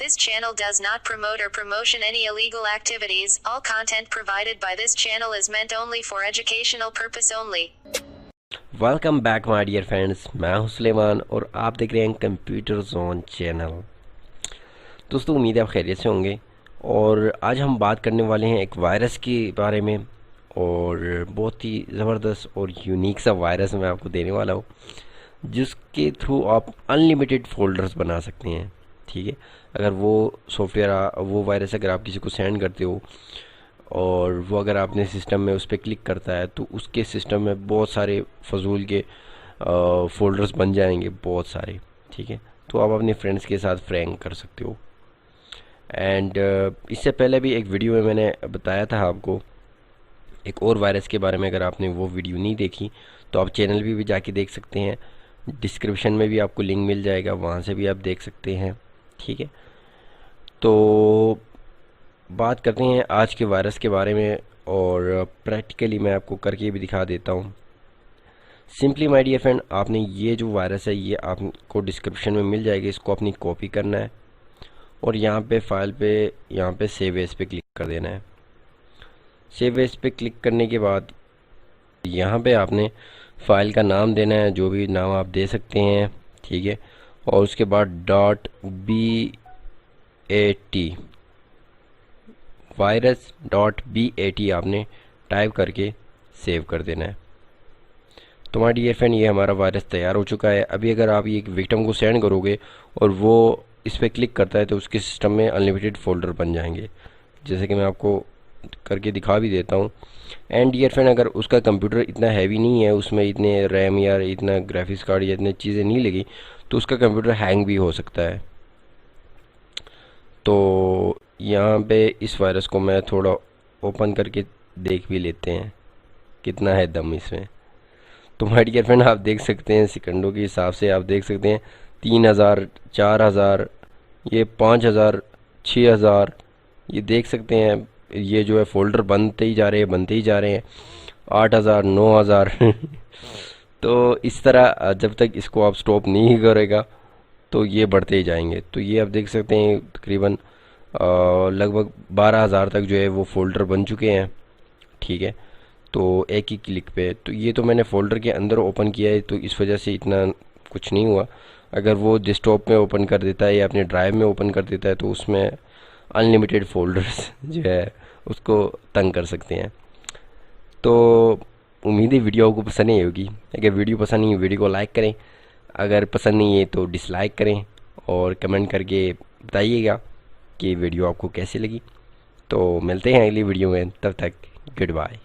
This channel does not promote or promotion any illegal activities. All content provided by this channel is meant only for educational purpose only. Welcome back my dear friends, मैं हूं सुलेमान और आप देख रहे हैं computer zone channel. दोस्तों, उम्मीद है आप खैरियत से होंगे और आज हम बात करने वाले हैं एक वायरस के बारे में और बहुत ही ज़बरदस्त और यूनिक सा वायरस मैं आपको देने वाला हूं जिसके थ्रू आप अनलिमिटेड फ़ोल्डर्स बना सकते हैं। ठीक है, अगर वो सॉफ्टवेयर वो वायरस अगर आप किसी को सेंड करते हो और वो अगर आपने सिस्टम में उस पर क्लिक करता है तो उसके सिस्टम में बहुत सारे फजूल के फ़ोल्डर्स बन जाएंगे, बहुत सारे। ठीक है, तो आप अपने फ्रेंड्स के साथ फ्रैंक कर सकते हो। एंड इससे पहले भी एक वीडियो में मैंने बताया था आपको एक और वायरस के बारे में। अगर आपने वो वीडियो नहीं देखी तो आप चैनल भी जाके देख सकते हैं, डिस्क्रिप्शन में भी आपको लिंक मिल जाएगा, वहाँ से भी आप देख सकते हैं। ठीक है, तो बात करते हैं आज के वायरस के बारे में और प्रैक्टिकली मैं आपको करके भी दिखा देता हूँ। सिंपली माय डियर फ्रेंड, आपने ये जो वायरस है ये आपको डिस्क्रिप्शन में मिल जाएगी, इसको अपनी कॉपी करना है और यहाँ पे फाइल पे यहाँ पे सेव एज पे क्लिक कर देना है। सेव एज पे क्लिक करने के बाद यहाँ पे आपने फाइल का नाम देना है, जो भी नाम आप दे सकते हैं। ठीक है, और उसके बाद .bat virus.bat आपने टाइप करके सेव कर देना है। तो माय डियर फ्रेंड, ये हमारा वायरस तैयार हो चुका है। अभी अगर आप ये विक्टिम को सेंड करोगे और वो इस पर क्लिक करता है तो उसके सिस्टम में अनलिमिटेड फ़ोल्डर बन जाएंगे, जैसे कि मैं आपको करके दिखा भी देता हूँ। एंड डियर फ्रेंड, अगर उसका कंप्यूटर इतना हैवी नहीं है, उसमें इतने रैम या इतना ग्राफिक्स कार्ड या इतनी चीज़ें नहीं लगी, तो उसका कंप्यूटर हैंग भी हो सकता है। तो यहाँ पे इस वायरस को मैं थोड़ा ओपन करके देख भी लेते हैं कितना है दम इसमें। तो माय डियर फ्रेंड, आप देख सकते हैं सेकंडों के हिसाब से आप देख सकते हैं 3000, 4000, ये 5000, 6000, ये देख सकते हैं। ये जो है फ़ोल्डर बनते ही जा रहे हैं 8000, 9000 तो इस तरह जब तक इसको आप स्टॉप नहीं करेगा तो ये बढ़ते ही जाएंगे। तो ये आप देख सकते हैं तकरीबन लगभग 12000 तक जो है वो फ़ोल्डर बन चुके हैं। ठीक है, तो एक ही क्लिक पे। तो ये तो मैंने फ़ोल्डर के अंदर ओपन किया है तो इस वजह से इतना कुछ नहीं हुआ। अगर वो डेस्कटॉप में ओपन कर देता है या अपने ड्राइव में ओपन कर देता है तो उसमें अनलिमिटेड फ़ोल्डर्स जो है उसको तंग कर सकते हैं। तो उम्मीद है वीडियो आपको पसंद नहीं होगी। अगर वीडियो पसंद नहीं है वीडियो को लाइक करें, अगर पसंद नहीं है तो डिसलाइक करें और कमेंट करके बताइएगा कि वीडियो आपको कैसी लगी। तो मिलते हैं अगली वीडियो में, तब तक गुड बाय।